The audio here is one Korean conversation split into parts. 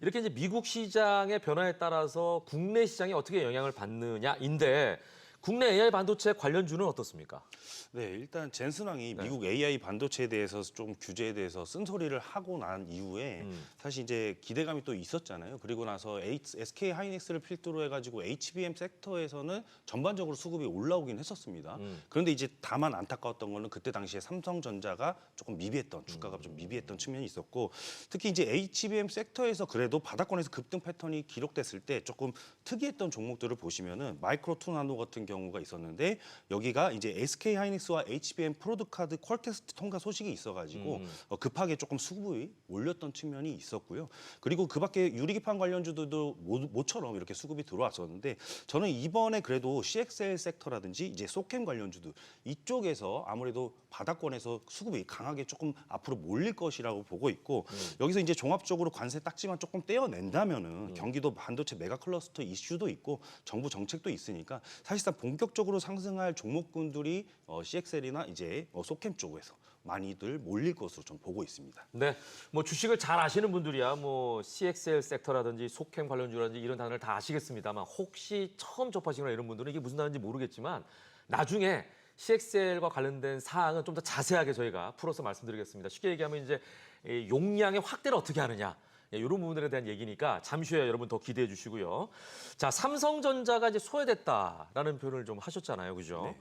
이렇게 이제 미국 시장의 변화에 따라서 국내 시장이 어떻게 영향을 받느냐인데 국내 AI 반도체 관련주는 어떻습니까? 네, 일단 젠슨왕이 미국 AI 반도체에 대해서 좀 규제에 대해서 쓴소리를 하고 난 이후에 사실 이제 기대감이 또 있었잖아요. 그리고 나서 SK 하이닉스를 필두로 해가지고 HBM 섹터에서는 전반적으로 수급이 올라오긴 했었습니다. 그런데 이제 다만 안타까웠던 거는 그때 당시에 삼성전자가 조금 미비했던 주가가 좀 미비했던 측면이 있었고 특히 이제 HBM 섹터에서 그래도 바닥권에서 급등 패턴이 기록됐을 때 조금 특이했던 종목들을 보시면은 마이크로 투나노 같은 경우가 있었는데 여기가 이제 SK 하이닉스와 HBM 프로드카드 퀄테스트 통과 소식이 있어가지고 급하게 조금 수급이 올렸던 측면이 있었고요. 그리고 그밖에 유리기판 관련주들도 모처럼 이렇게 수급이 들어왔었는데 저는 이번에 그래도 CXL 섹터라든지 이제 소캠 관련주들 이쪽에서 아무래도 바닥권에서 수급이 강하게 조금 앞으로 몰릴 것이라고 보고 있고 여기서 이제 종합적으로 관세 딱지만 조금 떼어낸다면은 경기도 반도체 메가 클러스터 이슈도 있고 정부 정책도 있으니까 사실상 본격적으로 상승할 종목군들이 CXL이나 이제 소캠 쪽에서 많이들 몰릴 것으로 좀 보고 있습니다. 네, 뭐 주식을 잘 아시는 분들이야 뭐 CXL 섹터라든지 속행 관련주라든지 이런 단어를 다 아시겠습니다만 혹시 처음 접하시거나 이런 분들은 이게 무슨 단어인지 모르겠지만 나중에 CXL과 관련된 사항은 좀 더 자세하게 저희가 풀어서 말씀드리겠습니다. 쉽게 얘기하면 이제 이 용량의 확대를 어떻게 하느냐. 이런 부분들에 대한 얘기니까 잠시 후에 여러분 더 기대해 주시고요. 자, 삼성전자가 이제 소외됐다라는 표현을 좀 하셨잖아요. 그죠? 네.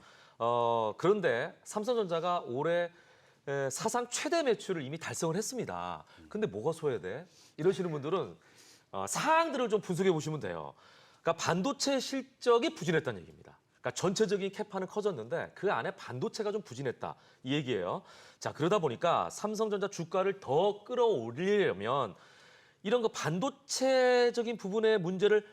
그런데 삼성전자가 올해 사상 최대 매출을 이미 달성을 했습니다. 근데 뭐가 소외돼? 이러시는 분들은 사항들을 좀 분석해 보시면 돼요. 그러니까 반도체 실적이 부진했다는 얘기입니다. 그러니까 전체적인 캐파는 커졌는데 그 안에 반도체가 좀 부진했다 이 얘기예요. 자, 그러다 보니까 삼성전자 주가를 더 끌어올리려면 이런 거 반도체적인 부분의 문제를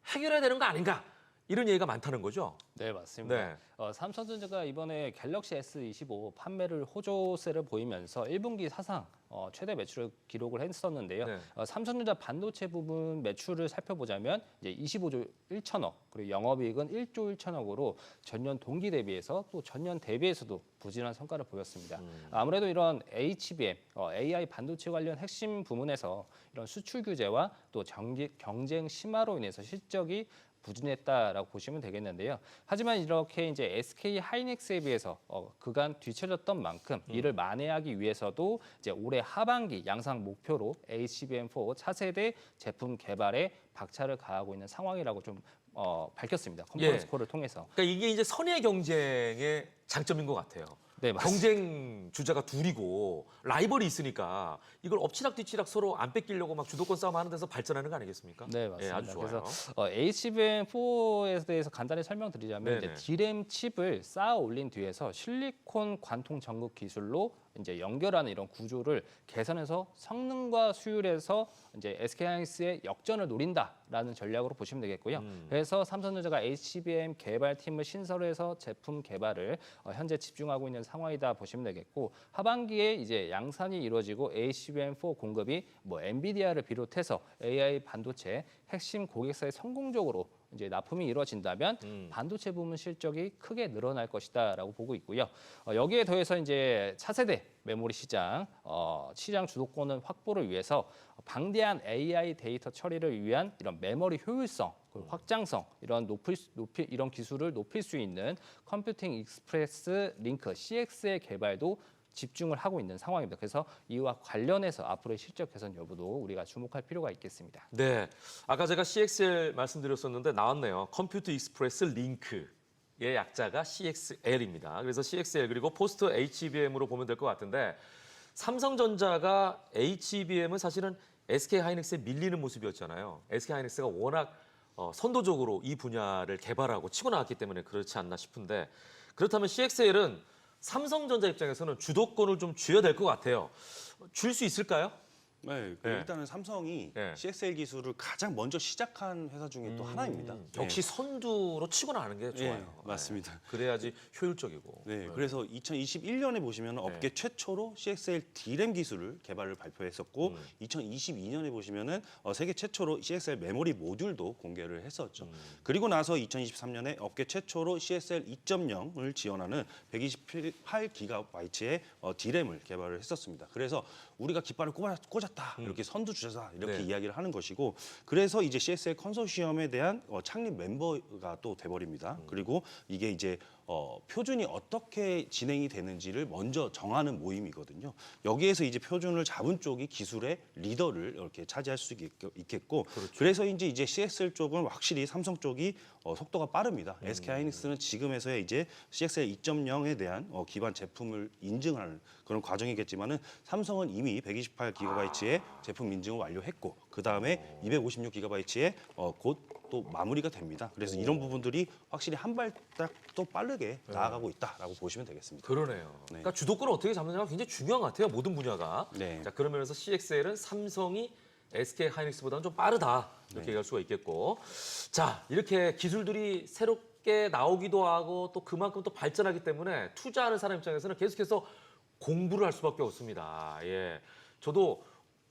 해결해야 되는 거 아닌가? 이런 얘기가 많다는 거죠. 네, 맞습니다. 네. 삼성전자가 이번에 갤럭시 S25 판매를 호조세를 보이면서 1분기 사상 최대 매출을 기록을 했었는데요. 네. 삼성전자 반도체 부분 매출을 살펴보자면 이제 25조 1천억, 그리고 영업이익은 1조 1천억으로 전년 동기 대비해서 또 전년 대비해서도 부진한 성과를 보였습니다. 아무래도 이런 HBM, AI 반도체 관련 핵심 부문에서 이런 수출 규제와 또 경쟁 심화로 인해서 실적이 부진했다라고 보시면 되겠는데요. 하지만 이렇게 이제 SK 하이닉스에 비해서 그간 뒤처졌던 만큼 이를 만회하기 위해서도 이제 올해 하반기 양상 목표로 HBM4 차세대 제품 개발에 박차를 가하고 있는 상황이라고 좀 밝혔습니다. 컨퍼런스 콜을 통해서. 그러니까 이게 이제 선의 경쟁의 장점인 것 같아요. 네, 맞습니다. 경쟁 주자가 둘이고 라이벌이 있으니까 이걸 엎치락뒤치락 서로 안 뺏기려고 막 주도권 싸움 하는 데서 발전하는 거 아니겠습니까? 네, 맞습니다. 예, 아주 좋아요. 그래서 HBM4에 대해서 간단히 설명드리자면 네네. 이제 D램 칩을 쌓아 올린 뒤에서 실리콘 관통 전극 기술로 이제 연결하는 이런 구조를 개선해서 성능과 수율에서 이제 SK하이닉스의 역전을 노린다라는 전략으로 보시면 되겠고요. 그래서 삼성전자가 HBM 개발팀을 신설해서 제품 개발을 현재 집중하고 있는 상황이다 보시면 되겠고 하반기에 이제 양산이 이루어지고 HBM4 공급이 뭐 엔비디아를 비롯해서 AI 반도체 핵심 고객사에 성공적으로 이제 납품이 이루어진다면 반도체 부문 실적이 크게 늘어날 것이다라고 보고 있고요. 여기에 더해서 이제 차세대 메모리 시장 시장 주도권을 확보를 위해서 방대한 AI 데이터 처리를 위한 이런 메모리 효율성, 그리고 확장성 이런 기술을 높일 수 있는 컴퓨팅 익스프레스 링크 CX의 개발도 집중을 하고 있는 상황입니다. 그래서 이와 관련해서 앞으로의 실적 개선 여부도 우리가 주목할 필요가 있겠습니다. 네, 아까 제가 CXL 말씀드렸었는데 나왔네요. 컴퓨터 익스프레스 링크의 약자가 CXL입니다. 그래서 CXL 그리고 포스트 HBM으로 보면 될 것 같은데 삼성전자가 HBM은 사실은 SK 하이닉스에 밀리는 모습이었잖아요. SK 하이닉스가 워낙 선도적으로 이 분야를 개발하고 치고 나갔기 때문에 그렇지 않나 싶은데 그렇다면 CXL은 삼성전자 입장에서는 주도권을 좀 쥐어야 될 것 같아요. 줄 수 있을까요? 네, 네. 일단은 삼성이 네. CXL 기술을 가장 먼저 시작한 회사 중에 또 하나입니다. 역시 선두로 치고 나가는 게 좋아요. 네, 맞습니다. 네. 그래야지 효율적이고. 네, 그래서 2021년에 보시면 업계 최초로 CXL D램 기술을 개발을 발표했었고 2022년에 보시면은 세계 최초로 CXL 메모리 모듈도 공개를 했었죠. 그리고 나서 2023년에 업계 최초로 CXL 2.0을 지원하는 128GB의 D램을 개발을 했었습니다. 그래서 우리가 깃발을 꽂았다 이렇게 선두주자 이렇게 네. 이야기를 하는 것이고 그래서 이제 CXL 컨소시엄에 대한 창립 멤버가 또 돼버립니다. 그리고 이게 이제 표준이 어떻게 진행이 되는지를 먼저 정하는 모임이거든요. 여기에서 이제 표준을 잡은 쪽이 기술의 리더를 이렇게 차지할 수 있겠고 그래서 이제 CXL 쪽은 확실히 삼성 쪽이 속도가 빠릅니다. SK 하이닉스는 지금에서야 이제 CXL 2.0에 대한 기반 제품을 인증하는 그런 과정이겠지만은 삼성은 이미 128GB의 제품 인증을 완료했고 그 다음에 256GB의 곧 또 마무리가 됩니다. 그래서 이런 부분들이 확실히 한 발짝 또 빠르게 나아가고 있다라고 보시면 되겠습니다. 그러네요. 그러니까 주도권을 어떻게 잡느냐가 굉장히 중요한 것 같아요. 모든 분야가. 네. 자, 그런 면에서 CXL은 삼성이 SK 하이닉스보다는 좀 빠르다 이렇게 얘기할 수가 있겠고. 자, 이렇게 기술들이 새롭게 나오기도 하고 또 그만큼 또 발전하기 때문에 투자하는 사람 입장에서는 계속해서 공부를 할 수밖에 없습니다. 예, 저도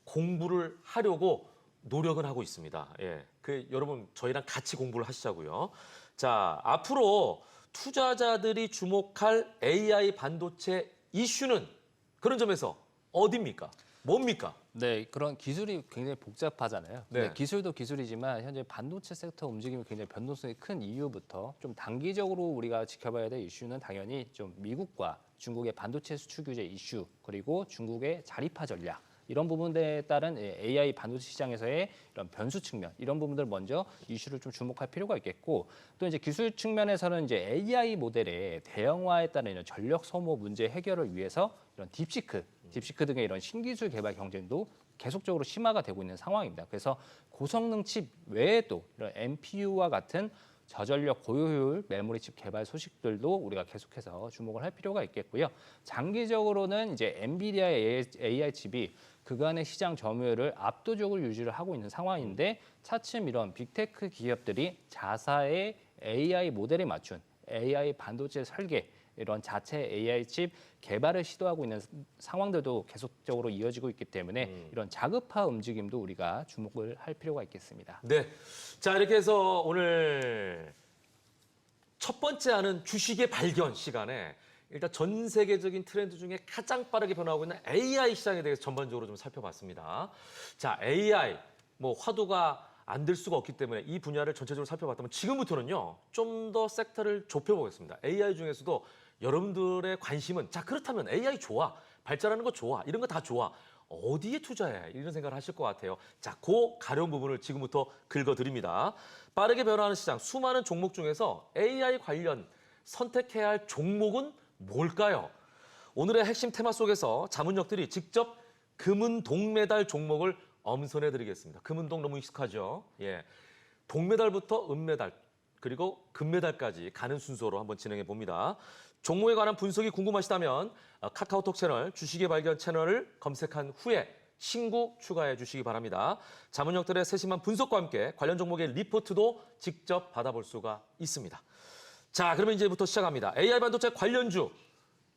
공부를 하려고 노력은 하고 있습니다. 예, 여러분 저희랑 같이 공부를 하시자고요. 자, 앞으로 투자자들이 주목할 AI 반도체 이슈는 그런 점에서 어디입니까? 뭡니까? 네, 그런 기술이 굉장히 복잡하잖아요. 네. 기술도 기술이지만 현재 반도체 섹터 움직임이 굉장히 변동성이 큰 이유부터 좀 단기적으로 우리가 지켜봐야 될 이슈는 당연히 좀 미국과 중국의 반도체 수출 규제 이슈 그리고 중국의 자립화 전략 이런 부분들에 따른 AI 반도체 시장에서의 이런 변수 측면 이런 부분들 먼저 이슈를 좀 주목할 필요가 있겠고 또 이제 기술 측면에서는 이제 AI 모델의 대형화에 따른 이런 전력 소모 문제 해결을 위해서 이런 딥시크 등의 이런 신기술 개발 경쟁도 계속적으로 심화가 되고 있는 상황입니다. 그래서 고성능 칩 외에도 이런 NPU와 같은 저전력 고효율 메모리 칩 개발 소식들도 우리가 계속해서 주목을 할 필요가 있겠고요. 장기적으로는 이제 엔비디아의 AI 칩이 그간의 시장 점유율을 압도적으로 유지를 하고 있는 상황인데 차츰 이런 빅테크 기업들이 자사의 AI 모델에 맞춘 AI 반도체 설계 이런 자체 AI 칩 개발을 시도하고 있는 상황들도 계속적으로 이어지고 있기 때문에 이런 자급화 움직임도 우리가 주목을 할 필요가 있겠습니다. 네. 자, 이렇게 해서 오늘 첫 번째 하는 주식의 발견 시간에 일단 전 세계적인 트렌드 중에 가장 빠르게 변화하고 있는 AI 시장에 대해서 전반적으로 좀 살펴봤습니다. 자, AI 화두가 안 될 수가 없기 때문에 이 분야를 전체적으로 살펴봤다면 지금부터는요. 좀 더 섹터를 좁혀보겠습니다. AI 중에서도 여러분들의 관심은 자, 그렇다면 AI 좋아. 발전하는 거 좋아. 이런 거 다 좋아. 어디에 투자해? 이런 생각을 하실 것 같아요. 자, 그 가려운 부분을 지금부터 긁어드립니다. 빠르게 변화하는 시장, 수많은 종목 중에서 AI 관련 선택해야 할 종목은 뭘까요? 오늘의 핵심 테마 속에서 자문역들이 직접 금은동메달 종목을 엄선해드리겠습니다. 금은동 너무 익숙하죠? 예, 동메달부터 은메달, 그리고 금메달까지 가는 순서로 한번 진행해 봅니다. 종목에 관한 분석이 궁금하시다면 카카오톡 채널 주식의 발견 채널을 검색한 후에 신구 추가해 주시기 바랍니다. 자문역들의 세심한 분석과 함께 관련 종목의 리포트도 직접 받아볼 수가 있습니다. 자, 그러면 이제부터 시작합니다. AI 반도체 관련주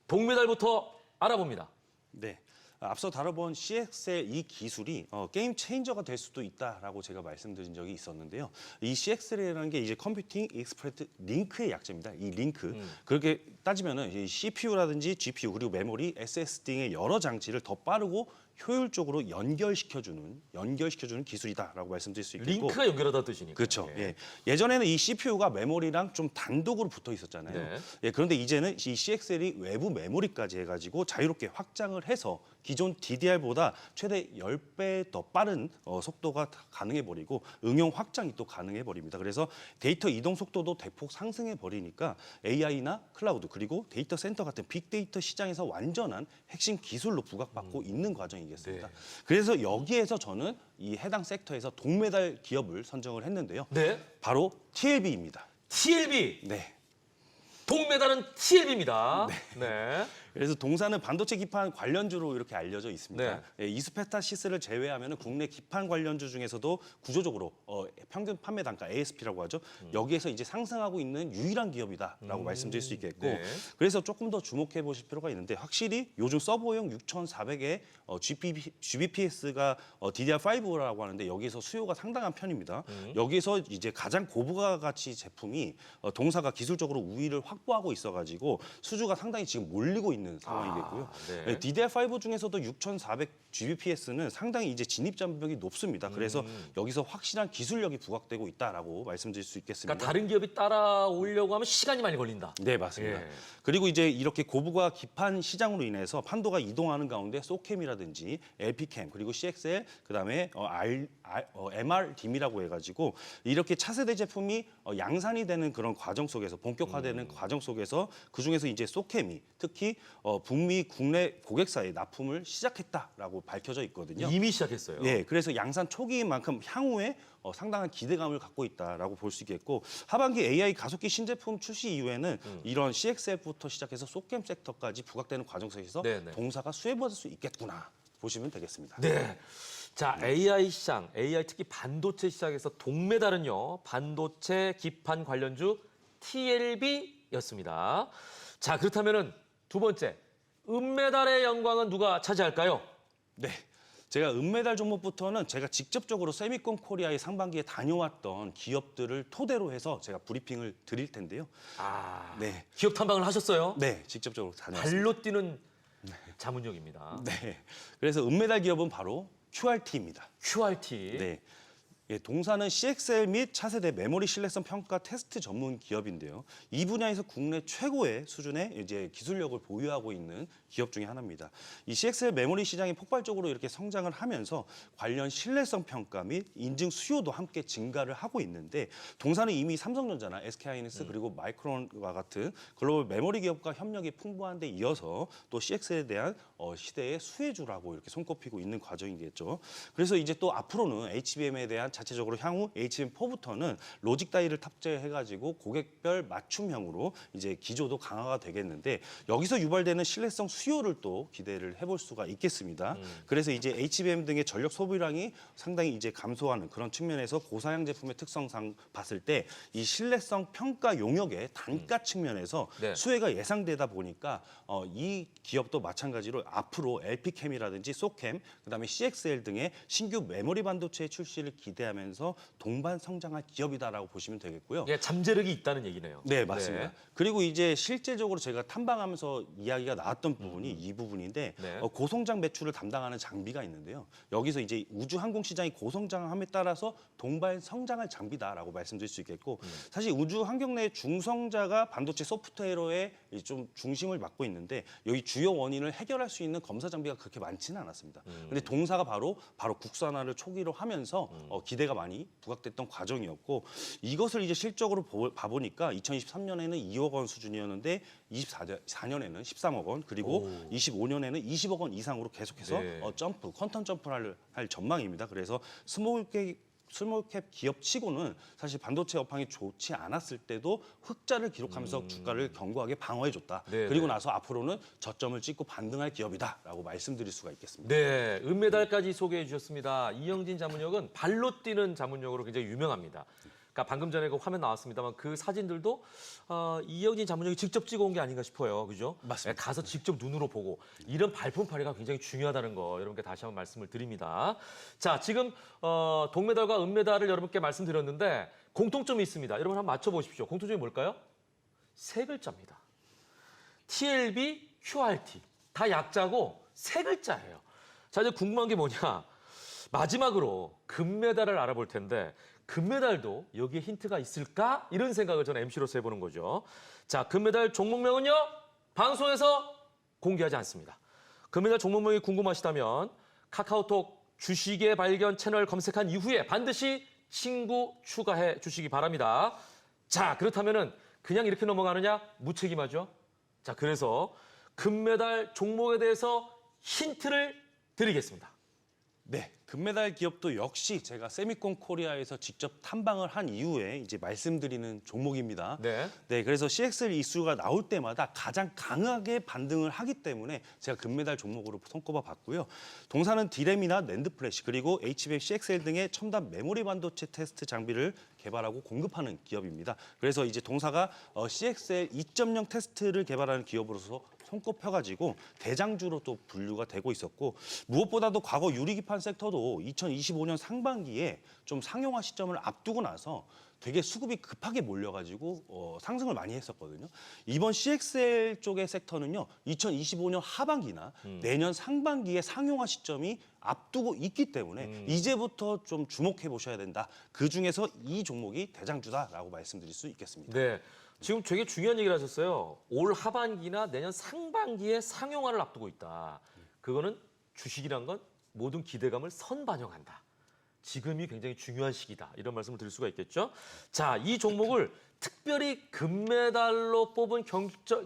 동메달부터 알아봅니다. 네. 앞서 다뤄본 CXL 이 기술이 게임 체인저가 될 수도 있다라고 제가 말씀드린 적이 있었는데요. 이 CXL이라는 게 이제 컴퓨팅 익스프레스 링크의 약자입니다. 이 링크. 그렇게 따지면은 이 CPU라든지 GPU 그리고 메모리, SSD 등의 여러 장치를 더 빠르고 효율적으로 연결시켜주는 기술이다라고 말씀드릴 수 있겠고. 링크가 연결하다 뜻이니까. 그렇죠. 예. 예. 예전에는 이 CPU가 메모리랑 좀 단독으로 붙어 있었잖아요. 네. 예, 그런데 이제는 이 CXL이 외부 메모리까지 해가지고 자유롭게 확장을 해서 기존 DDR보다 최대 10배 더 빠른 속도가 가능해버리고 응용 확장이 또 가능해버립니다. 그래서 데이터 이동 속도도 대폭 상승해버리니까 AI나 클라우드 그리고 데이터 센터 같은 빅데이터 시장에서 완전한 핵심 기술로 부각받고 있는 과정이겠습니다. 네. 그래서 여기에서 저는 이 해당 섹터에서 동메달 기업을 선정을 했는데요. 네. 바로 TLB입니다. TLB. 네. 동메달은 TLB입니다. 네. 그래서 동사는 반도체 기판 관련주로 이렇게 알려져 있습니다. 네. 예, 이스페타시스를 제외하면 국내 기판 관련주 중에서도 구조적으로 평균 판매 단가 ASP라고 하죠. 여기에서 이제 상승하고 있는 유일한 기업이다라고 말씀드릴 수 있겠고 네. 그래서 조금 더 주목해 보실 필요가 있는데 확실히 요즘 서버용 6400의 GBPS가 DDR5라고 하는데 여기에서 수요가 상당한 편입니다. 여기에서 이제 가장 고부가 가치 제품이 동사가 기술적으로 우위를 확보하고 있어가지고 수주가 상당히 지금 몰리고 있는 있는 상황이 됐고요. 네. DDR5 중에서도 6400 Gbps는 상당히 이제 진입 장벽이 높습니다. 그래서 여기서 확실한 기술력이 부각되고 있다라고 말씀드릴 수 있겠습니다. 그러니까 다른 기업이 따라오려고 하면 시간이 많이 걸린다. 네, 맞습니다. 예. 그리고 이제 이렇게 고부가 깊은 시장으로 인해서 판도가 이동하는 가운데 소캠이라든지 LP캠 그리고 CXL 그다음에 MRDIM이라고 해가지고 이렇게 차세대 제품이 양산이 되는 그런 과정 속에서 본격화되는 과정 속에서 그 중에서 이제 소캠이 특히 북미 국내 고객사에 납품을 시작했다라고 밝혀져 있거든요. 이미 시작했어요. 네, 그래서 양산 초기인 만큼 향후에 상당한 기대감을 갖고 있다라고 볼 수 있겠고 하반기 AI 가속기 신제품 출시 이후에는 이런 CXF부터 시작해서 소캠 섹터까지 부각되는 과정 속에서 네네. 동사가 수혜받을 수 있겠구나 보시면 되겠습니다. 네. 자, AI 시장, AI 특히 반도체 시장에서 동메달은요. 반도체 기판 관련주 TLB였습니다. 자, 그렇다면은 두 번째, 은메달의 영광은 누가 차지할까요? 네. 제가 은메달 종목부터는 제가 직접적으로 세미콘 코리아의 상반기에 다녀왔던 기업들을 토대로 해서 제가 브리핑을 드릴 텐데요. 네. 기업 탐방을 하셨어요? 네, 직접적으로 다녀왔습니다. 발로 뛰는 자문력입니다. 네. 그래서 은메달 기업은 바로 QRT입니다. QRT. 네. 예, 동사는 CXL 및 차세대 메모리 신뢰성 평가 테스트 전문 기업인데요. 이 분야에서 국내 최고의 수준의 이제 기술력을 보유하고 있는 기업 중에 하나입니다. 이 CXL 메모리 시장이 폭발적으로 이렇게 성장을 하면서 관련 신뢰성 평가 및 인증 수요도 함께 증가를 하고 있는데 동사는 이미 삼성전자나 SK하이닉스 그리고 마이크론과 같은 글로벌 메모리 기업과 협력이 풍부한 데 이어서 또 CXL에 대한 시대의 수혜주라고 이렇게 손꼽히고 있는 과정이겠죠. 그래서 이제 또 앞으로는 HBM에 대한 자체적으로 향후 HBM4부터는 로직 다이를 탑재해가지고 고객별 맞춤형으로 이제 기조도 강화가 되겠는데 여기서 유발되는 신뢰성 수요를 또 기대를 해볼 수가 있겠습니다. 그래서 이제 HBM 등의 전력 소비량이 상당히 이제 감소하는 그런 측면에서 고사양 제품의 특성상 봤을 때 이 신뢰성 평가 용역의 단가 측면에서 네. 수혜가 예상되다 보니까 이 기업도 마찬가지로 앞으로 LP캠이라든지 소캠, 그다음에 CXL 등의 신규 메모리 반도체 출시를 기대하면서 동반 성장할 기업이다라고 보시면 되겠고요. 예, 잠재력이 있다는 얘기네요. 네, 맞습니다. 그리고 이제 실제적으로 제가 탐방하면서 이야기가 나왔던 부분이 이 부분인데 네. 고성장 매출을 담당하는 장비가 있는데요. 여기서 이제 우주 항공 시장이 고성장함에 따라서 동반 성장할 장비다라고 말씀드릴 수 있겠고 사실 우주 환경 내 중성자가 반도체 소프트웨어에 좀 중심을 맡고 있는데 여기 주요 원인을 해결할 수 있는 검사 장비가 그렇게 많지는 않았습니다. 근데 동사가 바로 국산화를 초기로 하면서 기대가 많이 부각됐던 과정이었고 이것을 이제 실적으로 봐보니까 2023년에는 2억 원 수준이었는데 24년에는 13억 원 그리고 25년에는 20억 원 이상으로 계속해서 네. 퀀텀 점프를 할 전망입니다. 그래서 스몰캡 기업치고는 사실 반도체 업황이 좋지 않았을 때도 흑자를 기록하면서 주가를 견고하게 방어해줬다. 네, 그리고 네. 나서 앞으로는 저점을 찍고 반등할 기업이다라고 말씀드릴 수가 있겠습니다. 네, 은메달까지 소개해 주셨습니다. 이영진 자문역은 발로 뛰는 자문역으로 굉장히 유명합니다. 그러니까 방금 전에 그 화면 나왔습니다만 그 사진들도 이영진 자문역이 직접 찍어온 게 아닌가 싶어요, 그죠? 맞습니다. 네, 가서 직접 눈으로 보고 이런 발품 발휘가 굉장히 중요하다는 거 여러분께 다시 한번 말씀을 드립니다. 자, 지금 동메달과 은메달을 여러분께 말씀드렸는데 공통점이 있습니다. 여러분 한번 맞춰보십시오. 공통점이 뭘까요? 세 글자입니다. TLB, QRT 다 약자고 세 글자예요. 자, 이제 궁금한 게 뭐냐? 마지막으로 금메달을 알아볼 텐데 금메달도 여기에 힌트가 있을까? 이런 생각을 저는 MC로서 해보는 거죠. 자, 금메달 종목명은요. 방송에서 공개하지 않습니다. 금메달 종목명이 궁금하시다면 카카오톡 주식의 발견 채널 검색한 이후에 반드시 친구 추가해 주시기 바랍니다. 자, 그렇다면은 그냥 이렇게 넘어가느냐? 무책임하죠. 자, 그래서 금메달 종목에 대해서 힌트를 드리겠습니다. 네, 금메달 기업도 역시 제가 세미콘 코리아에서 직접 탐방을 한 이후에 이제 말씀드리는 종목입니다. 네. 네, 그래서 CXL 이슈가 나올 때마다 가장 강하게 반등을 하기 때문에 제가 금메달 종목으로 손꼽아 봤고요. 동사는 디램이나 낸드 플래시 그리고 HBM CXL 등의 첨단 메모리 반도체 테스트 장비를 개발하고 공급하는 기업입니다. 그래서 이제 동사가 CXL 2.0 테스트를 개발하는 기업으로서 손꼽혀가지고 대장주로 또 분류가 되고 있었고 무엇보다도 과거 유리기판 섹터도 2025년 상반기에 좀 상용화 시점을 앞두고 나서 되게 수급이 급하게 몰려가지고 상승을 많이 했었거든요. 이번 CXL 쪽의 섹터는요, 2025년 하반기나 내년 상반기에 상용화 시점이 앞두고 있기 때문에 이제부터 좀 주목해 보셔야 된다. 그 중에서 이 종목이 대장주다라고 말씀드릴 수 있겠습니다. 네. 지금 되게 중요한 얘기를 하셨어요. 올 하반기나 내년 상반기에 상용화를 앞두고 있다. 그거는 주식이란 건 모든 기대감을 선반영한다. 지금이 굉장히 중요한 시기다. 이런 말씀을 드릴 수가 있겠죠. 자, 이 종목을 특별히 금메달로 뽑은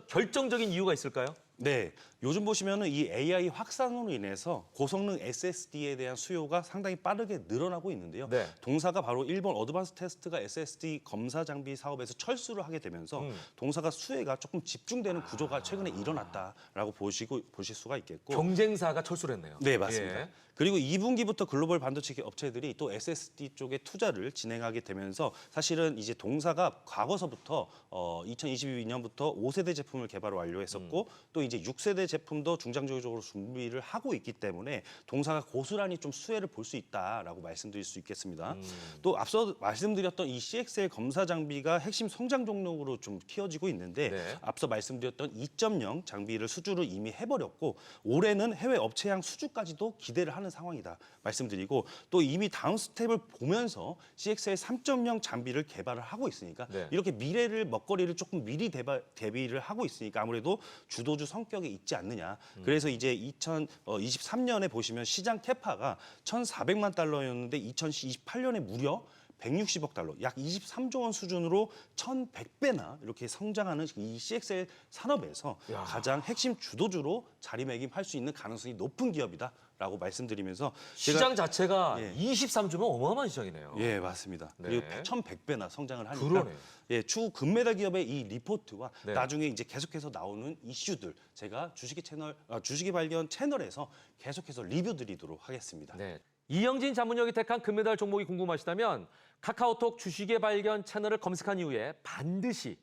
결정적인 이유가 있을까요? 네, 요즘 보시면은 이 AI 확산으로 인해서 고성능 SSD에 대한 수요가 상당히 빠르게 늘어나고 있는데요. 네. 동사가 바로 일본 어드밴스 테스트가 SSD 검사 장비 사업에서 철수를 하게 되면서 동사가 수혜가 조금 집중되는 구조가 최근에 일어났다라고 보실 수가 있겠고. 경쟁사가 철수를 했네요. 네, 맞습니다. 예. 그리고 2분기부터 글로벌 반도체 업체들이 또 SSD 쪽에 투자를 진행하게 되면서 사실은 이제 동사가 과거서부터 2022년부터 5세대 제품을 개발 완료했었고 또 이제 6세대 제품도 중장기적으로 준비를 하고 있기 때문에 동사가 고스란히 좀 수혜를 볼 수 있다라고 말씀드릴 수 있겠습니다. 또 앞서 말씀드렸던 이 CXL 검사 장비가 핵심 성장 종목으로 좀 키워지고 있는데 네. 앞서 말씀드렸던 2.0 장비를 수주를 이미 해버렸고 올해는 해외 업체향 수주까지도 기대를 하는 상황이다 말씀드리고 또 이미 다음 스텝을 보면서 CXL 3.0 장비를 개발을 하고 있으니까 네. 이렇게 미래를 먹거리를 조금 미리 대비를 하고 있으니까 아무래도 주도주 성격이 있지 않느냐. 그래서 이제 2023년에 보시면 시장 캐파가 1,400만 달러였는데 2028년에 무려 160억 달러, 약 23조 원 수준으로 1,100배나 이렇게 성장하는 이 CXL 산업에서 야. 가장 핵심 주도주로 자리매김할 수 있는 가능성이 높은 기업이다라고 말씀드리면서 시장 자체가 예. 23조면 어마어마한 시장이네요. 예, 맞습니다. 네. 그리고 1,100배나 성장을 하니까 그러네요. 예, 추후 금메달 기업의 이 리포트와 네. 나중에 이제 계속해서 나오는 이슈들 제가 주식의 발견 채널에서 계속해서 리뷰 드리도록 하겠습니다. 네. 이영진 자문역이 택한 금메달 종목이 궁금하시다면 카카오톡 주식의 발견 채널을 검색한 이후에 반드시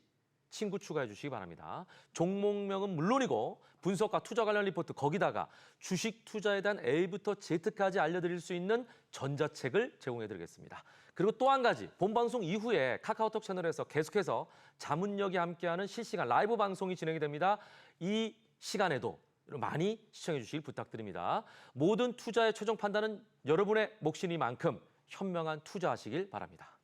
친구 추가해 주시기 바랍니다. 종목명은 물론이고 분석과 투자 관련 리포트 거기다가 주식 투자에 대한 A부터 Z까지 알려드릴 수 있는 전자책을 제공해 드리겠습니다. 그리고 또 한 가지 본방송 이후에 카카오톡 채널에서 계속해서 자문역이 함께하는 실시간 라이브 방송이 진행이 됩니다. 이 시간에도 많이 시청해 주시길 부탁드립니다. 모든 투자의 최종 판단은 여러분의 몫이니만큼 현명한 투자하시길 바랍니다.